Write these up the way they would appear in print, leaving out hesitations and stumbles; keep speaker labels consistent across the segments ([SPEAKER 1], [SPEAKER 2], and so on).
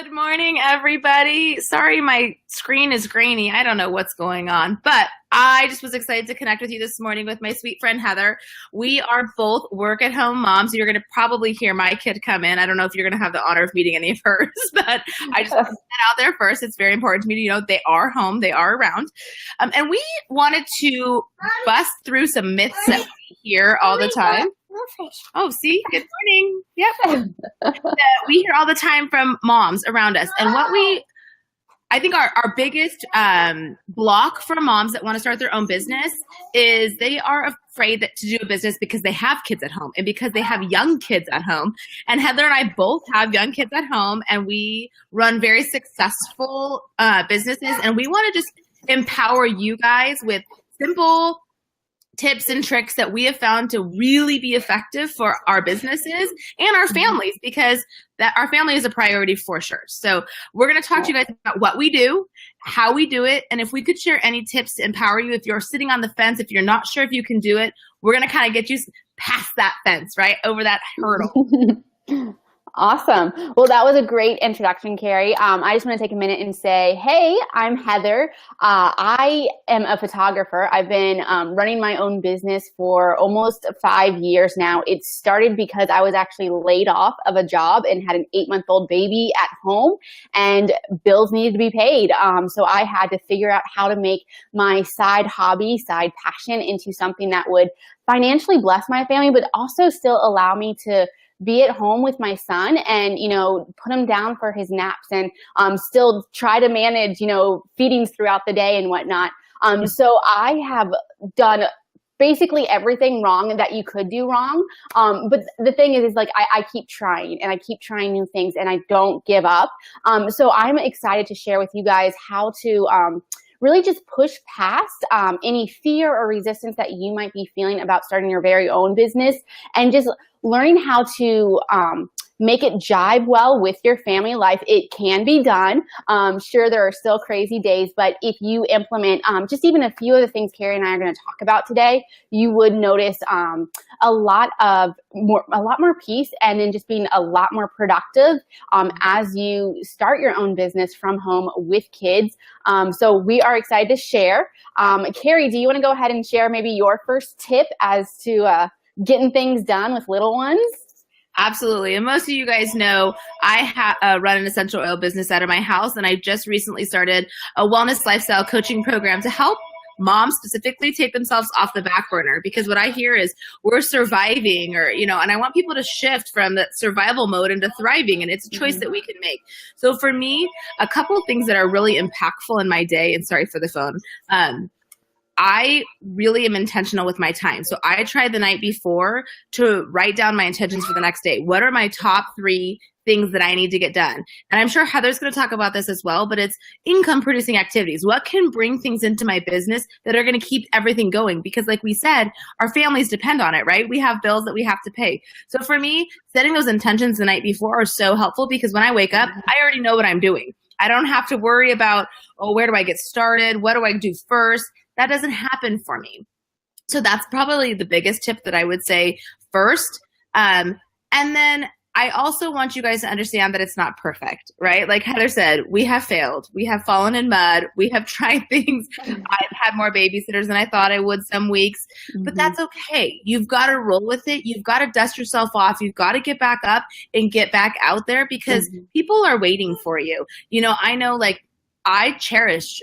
[SPEAKER 1] Good morning, everybody. Sorry, my screen is grainy. I don't know what's going on, but I just was excited to connect with you this morning with my sweet friend, Heather. We are both work-at-home moms. You're going to probably hear my kid come in. I don't know if you're going to have the honor of meeting any of hers, but I just want to get that out there first. It's very important to me to know they are home, they are around. And we wanted to bust through some myths that we hear all the time. Oh, see? Good morning. Yep. That we hear all the time from moms around us. And I think our biggest block for moms that want to start their own business is they are afraid to do a business because they have kids at home and because they have young kids at home. And Heather and I both have young kids at home, and we run very successful businesses. And we want to just empower you guys with simple tips and tricks that we have found to really be effective for our businesses and our families, because that our family is a priority for sure. So we're going to talk to you guys about what we do, how we do it, and if we could share any tips to empower you if you're sitting on the fence, if you're not sure if you can do it, we're going to kind of get you past that fence, right? Over that hurdle.
[SPEAKER 2] Awesome. Well, that was a great introduction, Kari. I just want to take a minute and say, hey, I'm Heather. I am a photographer. I've been running my own business for almost 5 years now. It started because I was actually laid off of a job and had an 8-month-old baby at home, and bills needed to be paid. So I had to figure out how to make my side hobby, side passion into something that would financially bless my family, but also still allow me to be at home with my son and, put him down for his naps and still try to manage, feedings throughout the day and whatnot. So I have done basically everything wrong that you could do wrong. But the thing is like, I keep trying and I keep trying new things and I don't give up. So I'm excited to share with you guys how to really just push past any fear or resistance that you might be feeling about starting your very own business, and just learning how to make it jibe well with your family life. It can be done. Sure, there are still crazy days, but if you implement just even a few of the things Kari and I are going to talk about today, you would notice a lot more peace, and then just being a lot more productive as you start your own business from home with kids. So we are excited to share. Kari, do you want to go ahead and share maybe your first tip as to getting things done with little ones?
[SPEAKER 1] Absolutely. And most of you guys know I run an essential oil business out of my house, and I just recently started a wellness lifestyle coaching program to help moms specifically take themselves off the back burner, because what I hear is we're surviving, and I want people to shift from the survival mode into thriving, and it's a choice that we can make. So for me, a couple of things that are really impactful in my day, and sorry for the phone, I really am intentional with my time. So I try the night before to write down my intentions for the next day. What are my top 3 things that I need to get done? And I'm sure Heather's going to talk about this as well, but it's income producing activities. What can bring things into my business that are going to keep everything going? Because like we said, our families depend on it, right? We have bills that we have to pay. So for me, setting those intentions the night before are so helpful, because when I wake up, I already know what I'm doing. I don't have to worry about, where do I get started? What do I do first? That doesn't happen for me. So that's probably the biggest tip that I would say first. And then I also want you guys to understand that it's not perfect, right? Like Heather said, we have failed. We have fallen in mud. We have tried things. I've had more babysitters than I thought I would some weeks, but that's okay. You've got to roll with it. You've got to dust yourself off. You've got to get back up and get back out there, because people are waiting for you. I know, like, I cherish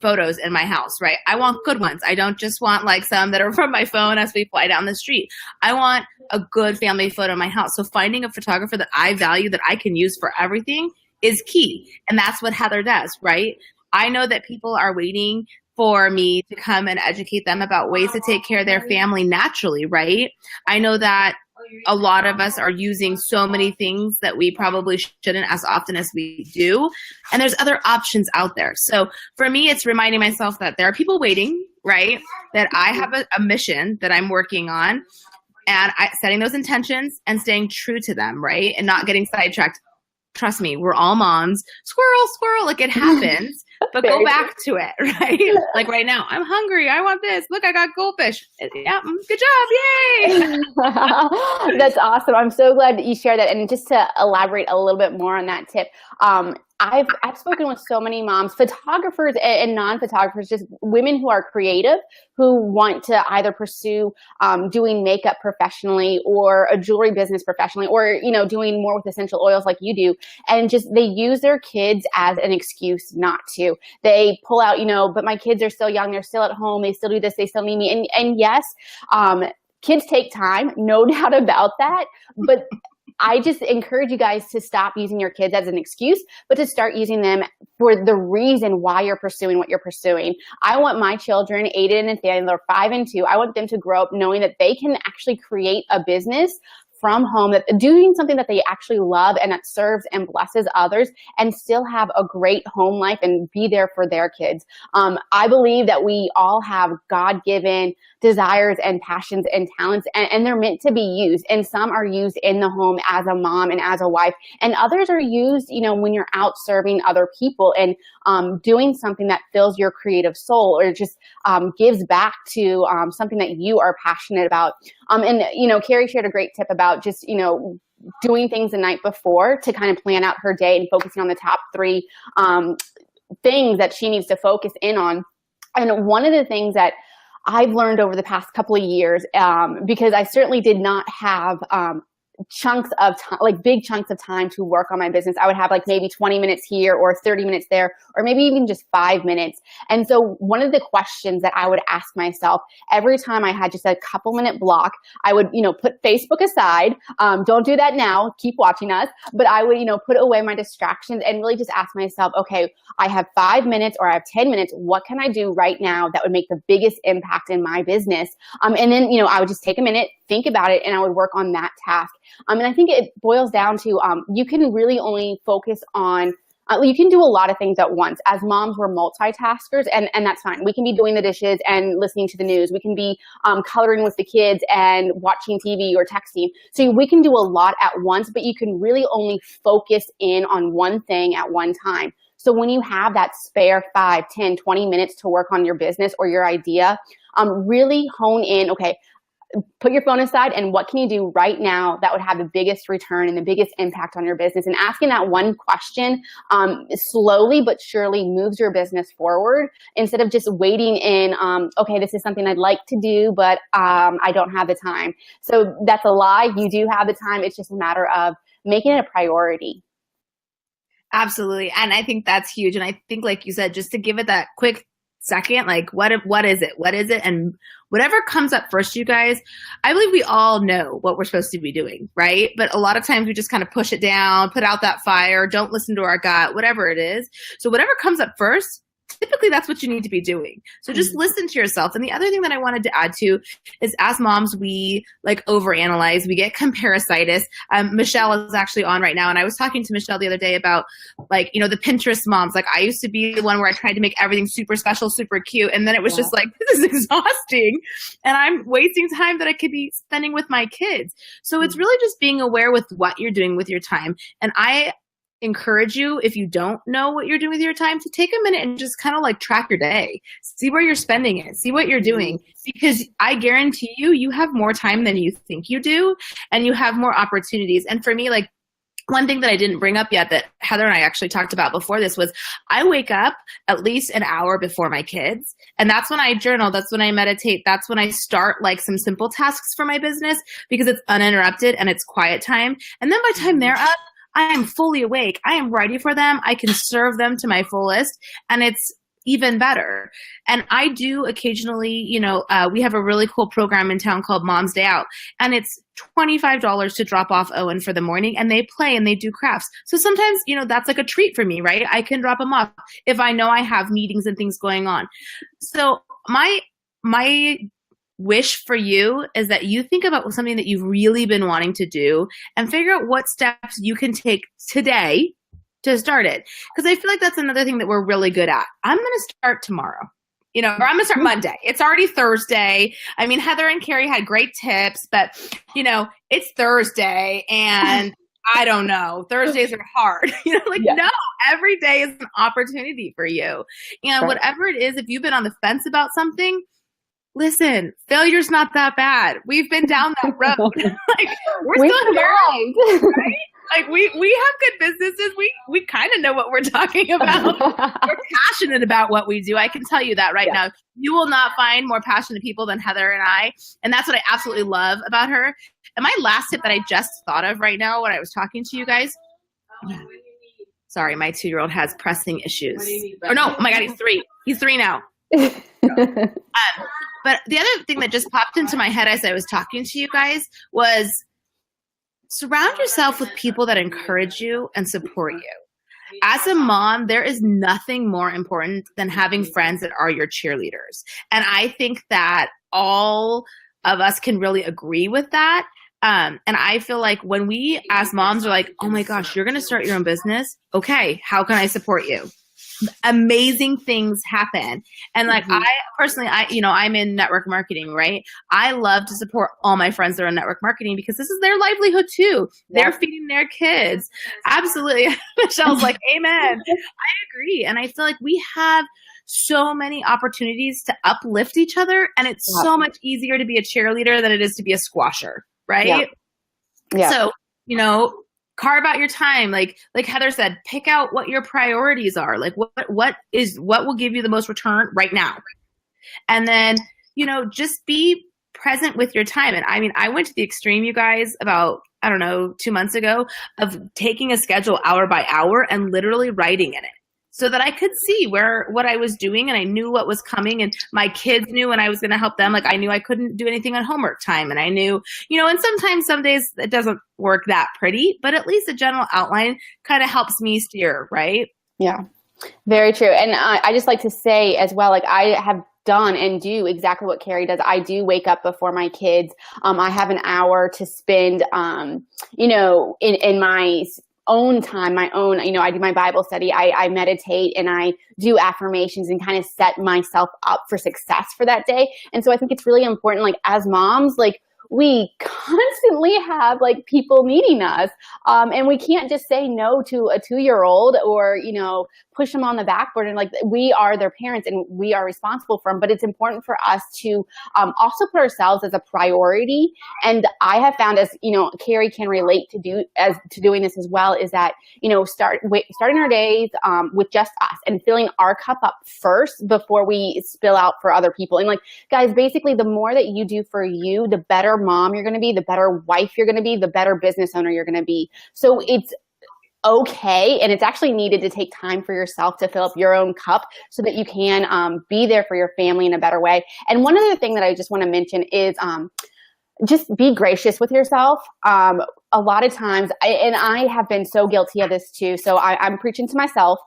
[SPEAKER 1] photos in my house, right? I want good ones. I don't just want like some that are from my phone as we fly down the street. I want a good family photo in my house. So finding a photographer that I value, that I can use for everything, is key. And that's what Heather does, right? I know that people are waiting for me to come and educate them about ways to take care of their family naturally, right? I know that a lot of us are using so many things that we probably shouldn't as often as we do. And there's other options out there. So for me, it's reminding myself that there are people waiting, right? That I have a mission that I'm working on, and setting those intentions and staying true to them, right? And not getting sidetracked. Trust me, we're all moms. Squirrel, like it happens. but go back to it, right? Like right now, I'm hungry. I want this. Look, I got goldfish. Yeah, good job. Yay.
[SPEAKER 2] That's awesome. I'm so glad that you shared that. And just to elaborate a little bit more on that tip, I've spoken with so many moms, photographers and non-photographers, just women who are creative, who want to either pursue doing makeup professionally or a jewelry business professionally, or, you know, doing more with essential oils like you do. And just they use their kids as an excuse not to. They pull out, you know, but my kids are still young. They're still at home. They still do this. They still need me. And yes, kids take time, no doubt about that. But I just encourage you guys to stop using your kids as an excuse, but to start using them for the reason why you're pursuing what you're pursuing. I want my children, Aiden and Nathaniel, they're 5 and 2. I want them to grow up knowing that they can actually create a business from home, that doing something that they actually love and that serves and blesses others, and still have a great home life and be there for their kids. I believe that we all have God-given desires and passions and talents, and they're meant to be used. And some are used in the home as a mom and as a wife, and others are used, you know, when you're out serving other people and doing something that fills your creative soul, or just gives back to something that you are passionate about. And, you know, Kari shared a great tip about just, you know, doing things the night before to kind of plan out her day and focusing on the top 3 things that she needs to focus in on. And one of the things that I've learned over the past couple of years, because I certainly did not have chunks of time, like big chunks of time to work on my business. I would have like maybe 20 minutes here or 30 minutes there, or maybe even just 5 minutes. And so one of the questions that I would ask myself every time I had just a couple minute block, I would, you know, put Facebook aside. Don't do that now. Keep watching us. But I would, you know, put away my distractions and really just ask myself, okay, I have 5 minutes or I have 10 minutes. What can I do right now that would make the biggest impact in my business? And then, you know, I would just take a minute, think about it, and I would work on that task. And I think it boils down to you can really only focus on, you can do a lot of things at once. As moms, we're multitaskers, and that's fine. We can be doing the dishes and listening to the news. We can be coloring with the kids and watching TV or texting. So we can do a lot at once, but you can really only focus in on one thing at one time. So when you have that spare 5, 10, 20 minutes to work on your business or your idea, really hone in, okay, put your phone aside and what can you do right now that would have the biggest return and the biggest impact on your business? And asking that one question slowly but surely moves your business forward, instead of just waiting in, okay, this is something I'd like to do, but I don't have the time. So that's a lie. You do have the time. It's just a matter of making it a priority.
[SPEAKER 1] Absolutely. And I think that's huge. And I think, like you said, just to give it that quick second, like what is it? What is it? And whatever comes up first, you guys, I believe we all know what we're supposed to be doing, right? But a lot of times we just kind of push it down, put out that fire, don't listen to our gut, whatever it is. So whatever comes up first, typically that's what you need to be doing. So just listen to yourself. And the other thing that I wanted to add to is, as moms, we like overanalyze, we get comparisitis. Michelle is actually on right now. And I was talking to Michelle the other day about, like, you know, the Pinterest moms. Like, I used to be the one where I tried to make everything super special, super cute. And then it was just like, this is exhausting. And I'm wasting time that I could be spending with my kids. So it's really just being aware with what you're doing with your time. And I encourage you, if you don't know what you're doing with your time, to take a minute and just kind of like track your day, see where you're spending it, see what you're doing, because I guarantee you, you have more time than you think you do, and you have more opportunities. And for me, like, one thing that I didn't bring up yet that Heather and I actually talked about before this was, I wake up at least an hour before my kids. And that's when I journal. That's when I meditate. That's when I start like some simple tasks for my business, because it's uninterrupted and it's quiet time. And then by the time they're up, I am fully awake. I am ready for them. I can serve them to my fullest, and it's even better. And I do occasionally, you know, we have a really cool program in town called Mom's Day Out, and it's $25 to drop off Owen for the morning, and they play and they do crafts. So sometimes, you know, that's like a treat for me, right? I can drop them off if I know I have meetings and things going on. So my wish for you is that you think about something that you've really been wanting to do and figure out what steps you can take today to start it. Because I feel like that's another thing that we're really good at. I'm going to start tomorrow, you know, or I'm going to start Monday. It's already Thursday. I mean, Heather and Kari had great tips, but, you know, it's Thursday and I don't know. Thursdays are hard. No, every day is an opportunity for you. And whatever it is, if you've been on the fence about something, listen, failure's not that bad. We've been down that road. We're still here, right? We have good businesses. We kind of know what we're talking about. We're passionate about what we do. I can tell you that right now. You will not find more passionate people than Heather and I. And that's what I absolutely love about her. And my last tip that I just thought of right now when I was talking to you guys. Sorry, my 2-year-old has pressing issues. Oh no, oh my God, he's 3. He's 3 now. But the other thing that just popped into my head as I was talking to you guys was surround yourself with people that encourage you and support you. As a mom, there is nothing more important than having friends that are your cheerleaders. And I think that all of us can really agree with that. And I feel like when we as moms are like, oh my gosh, you're going to start your own business. Okay, how can I support you? Amazing things happen. And I personally, I'm in network marketing, right? I love to support all my friends that are in network marketing because this is their livelihood too. They're feeding their kids. Absolutely. Michelle's like, amen. I agree. And I feel like we have so many opportunities to uplift each other. And it's so much easier to be a cheerleader than it is to be a squasher, right? Yeah. So, carve out your time. Like Heather said, pick out what your priorities are. Like what will give you the most return right now. And then, just be present with your time. And I went to the extreme, you guys, about, 2 months ago of taking a schedule hour by hour and literally writing in it so that I could see what I was doing and I knew what was coming and my kids knew when I was going to help them. Like I knew I couldn't do anything on homework time and I knew, and sometimes some days it doesn't work that pretty, but at least a general outline kind of helps me steer, right?
[SPEAKER 2] Yeah, very true. And I just like to say as well, like I have done and do exactly what Kari does. I do wake up before my kids. I have an hour to spend, in my own time, I do my Bible study, I meditate and I do affirmations and kind of set myself up for success for that day. And so I think it's really important, like as moms, like we constantly have like people needing us. And we can't just say no to a 2-year-old or, push them on the backboard. And like we are their parents and we are responsible for them. But it's important for us to also put ourselves as a priority. And I have found, as Kari can relate to doing this as well, is that starting our days with just us and filling our cup up first before we spill out for other people. And like guys, basically, the more that you do for you, the better mom you're going to be, the better wife you're going to be, the better business owner you're going to be. So it's okay. And it's actually needed to take time for yourself to fill up your own cup so that you can be there for your family in a better way. And one other thing that I just want to mention is just be gracious with yourself. A lot of times, and I have been so guilty of this too, so I'm preaching to myself,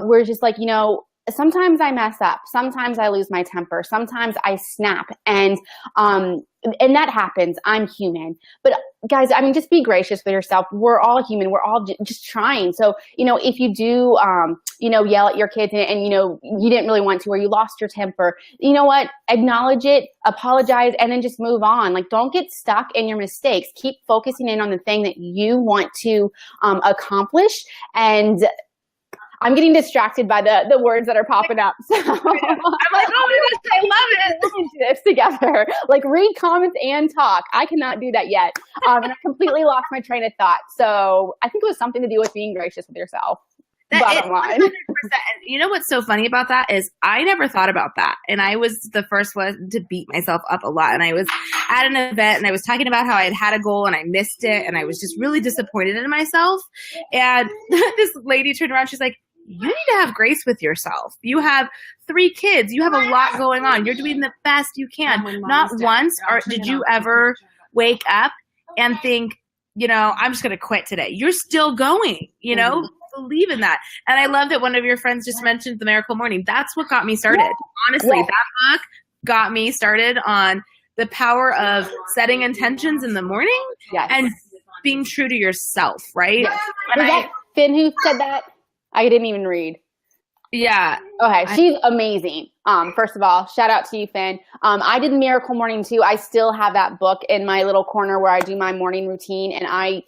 [SPEAKER 2] we're just like, sometimes I mess up. Sometimes I lose my temper. Sometimes I snap. And that happens. I'm human. But guys, just be gracious with yourself. We're all human. We're all just trying. So, if you do, yell at your kids and you didn't really want to, or you lost your temper, you know what? Acknowledge it, apologize, and then just move on. Like, don't get stuck in your mistakes. Keep focusing in on the thing that you want to accomplish. And I'm getting distracted by the words that are popping up. So I'm like, oh my gosh, I love it. Let's do this together. Like read comments and talk. I cannot do that yet. And I completely lost my train of thought. So I think it was something to do with being gracious with yourself. Bottom line. 100%.
[SPEAKER 1] You know what's so funny about that is I never thought about that. And I was the first one to beat myself up a lot. And I was at an event and I was talking about how I had a goal and I missed it. And I was just really disappointed in myself. And this lady turned around. She's like, you need to have grace with yourself. You have 3 kids. You have a lot going on. You're doing the best you can. Not once did you ever wake up and think, I'm just going to quit today. You're still going, believe in that. And I love that one of your friends just mentioned The Miracle Morning. That's what got me started. Honestly, that book got me started on the power of setting intentions in the morning and being true to yourself, right?
[SPEAKER 2] Was that Finn who said that? I didn't even read.
[SPEAKER 1] Yeah.
[SPEAKER 2] Okay, she's amazing. First of all, shout out to you, Finn. I did Miracle Morning too. I still have that book in my little corner where I do my morning routine, and I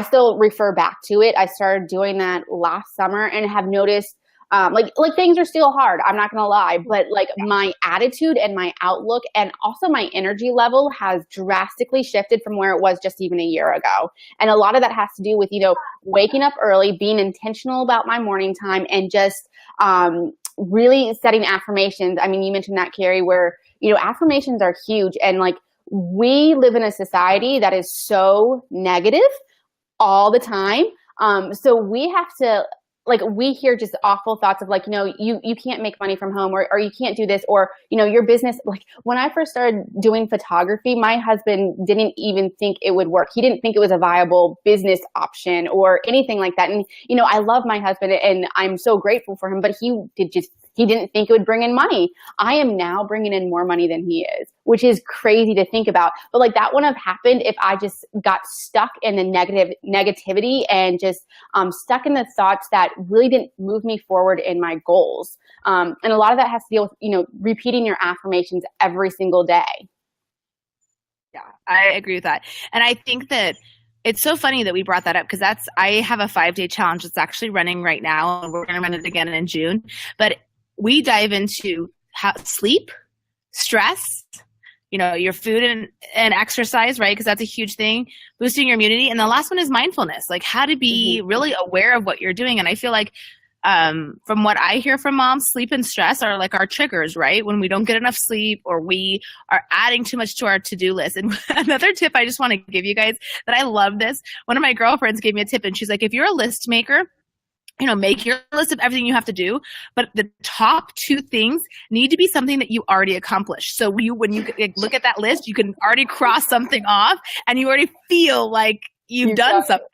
[SPEAKER 2] still refer back to it. I started doing that last summer and have noticed, like things are still hard. I'm not gonna lie, but like my attitude and my outlook and also my energy level has drastically shifted from where it was just even a year ago. And a lot of that has to do with, waking up early, being intentional about my morning time, and just really setting affirmations. I mean, you mentioned that, Kari, where, affirmations are huge. And like, we live in a society that is so negative all the time. So we have to, like, we hear just awful thoughts of like, you can't make money from home, or you can't do this, or, your business. Like when I first started doing photography, my husband didn't even think it would work. He didn't think it was a viable business option or anything like that. And, I love my husband and I'm so grateful for him, but he didn't think it would bring in money. I am now bringing in more money than he is, which is crazy to think about. But like that wouldn't have happened if I just got stuck in the negativity and just stuck in the thoughts that really didn't move me forward in my goals. And a lot of that has to deal with, repeating your affirmations every single day.
[SPEAKER 1] Yeah, I agree with that. And I think that it's so funny that we brought that up, because I have a 5-day challenge that's actually running right now, and we're going to run it again in June. But we dive into sleep, stress, your food and exercise, right? Because that's a huge thing, boosting your immunity. And the last one is mindfulness, like how to be really aware of what you're doing. And I feel like from what I hear from moms, sleep and stress are like our triggers, right? When we don't get enough sleep or we are adding too much to our to-do list. And another tip I just want to give you guys that I love this. One of my girlfriends gave me a tip, and she's like, if you're a list maker, make your list of everything you have to do, but the top 2 things need to be something that you already accomplished. So when you look at that list, you can already cross something off and you already feel like you've done something,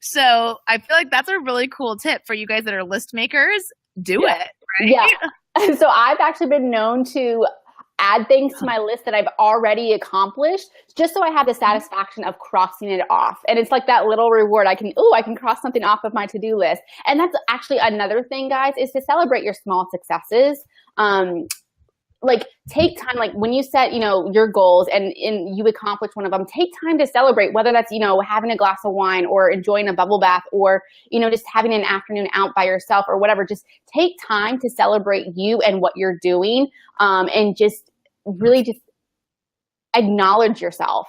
[SPEAKER 1] So I feel like that's a really cool tip for you guys that are list makers. Do it, right?
[SPEAKER 2] Yeah. So I've actually been known to add things to my list that I've already accomplished, just so I have the satisfaction of crossing it off. And it's like that little reward. I can cross something off of my to-do list. And that's actually another thing, guys, is to celebrate your small successes. Like take time, like when you set, your goals and you accomplish one of them, take time to celebrate, whether that's, having a glass of wine or enjoying a bubble bath or, just having an afternoon out by yourself or whatever. Just take time to celebrate you and what you're doing. And just really just acknowledge yourself.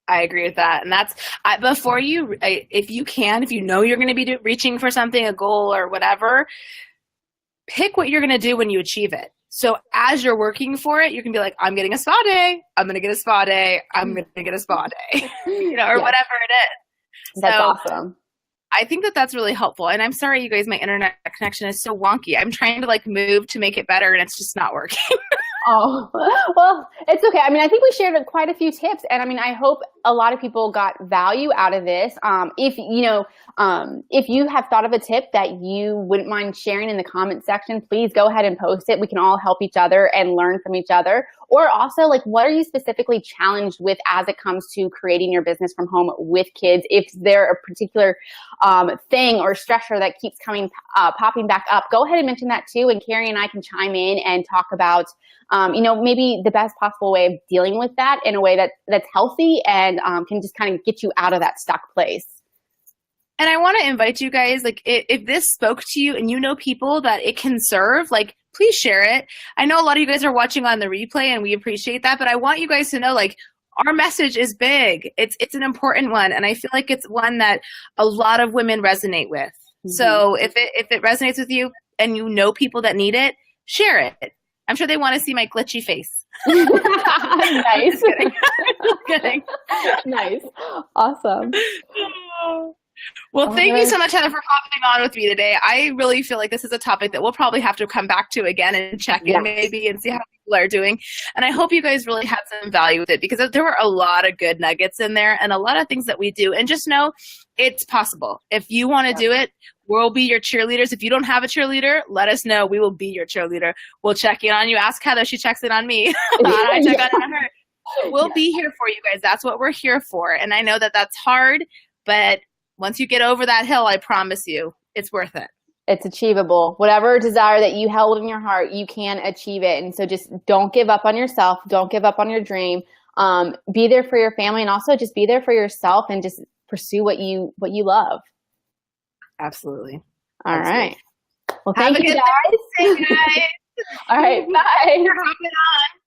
[SPEAKER 1] I agree with that. And that's before you, if you know you're going to be reaching for something, a goal or whatever, pick what you're going to do when you achieve it. So as you're working for it, you can be like, I'm getting a spa day. I'm going to get a spa day. I'm going to get a spa day, or whatever it is.
[SPEAKER 2] That's awesome.
[SPEAKER 1] I think that that's really helpful. And I'm sorry, you guys, my internet connection is so wonky. I'm trying to move to make it better and it's just not working.
[SPEAKER 2] Oh, well, it's okay. I mean, I think we shared quite a few tips, and I mean, I hope a lot of people got value out of this. If you have thought of a tip that you wouldn't mind sharing in the comment section, please go ahead and post it. We can all help each other and learn from each other. Or also, what are you specifically challenged with as it comes to creating your business from home with kids? If there a particular thing or stressor that keeps popping back up, go ahead and mention that too. And Kari and I can chime in and talk about, maybe the best possible way of dealing with that in a way that's healthy and can just kind of get you out of that stuck place.
[SPEAKER 1] And I want to invite you guys, if this spoke to you and people that it can serve, please share it. I know a lot of you guys are watching on the replay and we appreciate that, but I want you guys to know, our message is big. It's an important one. And I feel like it's one that a lot of women resonate with. Mm-hmm. So if it resonates with you and people that need it, share it. I'm sure they want to see my glitchy face.
[SPEAKER 2] Nice.
[SPEAKER 1] Kidding.
[SPEAKER 2] Nice. Awesome.
[SPEAKER 1] Well, thank you so much, Heather, for popping on with me today. I really feel like this is a topic that we'll probably have to come back to again and check in maybe and see how people are doing. And I hope you guys really had some value with it, because there were a lot of good nuggets in there and a lot of things that we do. And just know it's possible. If you want to do it, we'll be your cheerleaders. If you don't have a cheerleader, let us know. We will be your cheerleader. We'll check in on you. Ask Heather. She checks in on me. I check in on her. We'll be here for you guys. That's what we're here for. And I know that that's hard, but once you get over that hill, I promise you, it's worth it.
[SPEAKER 2] It's achievable. Whatever desire that you held in your heart, you can achieve it. And so just don't give up on yourself. Don't give up on your dream. Be there for your family, and also just be there for yourself, and just pursue what you love.
[SPEAKER 1] Absolutely.
[SPEAKER 2] All right. Well,
[SPEAKER 1] Have
[SPEAKER 2] thank
[SPEAKER 1] a
[SPEAKER 2] you
[SPEAKER 1] good
[SPEAKER 2] guys.
[SPEAKER 1] day, guys.
[SPEAKER 2] All right. Bye.
[SPEAKER 1] Thanks for hopping on.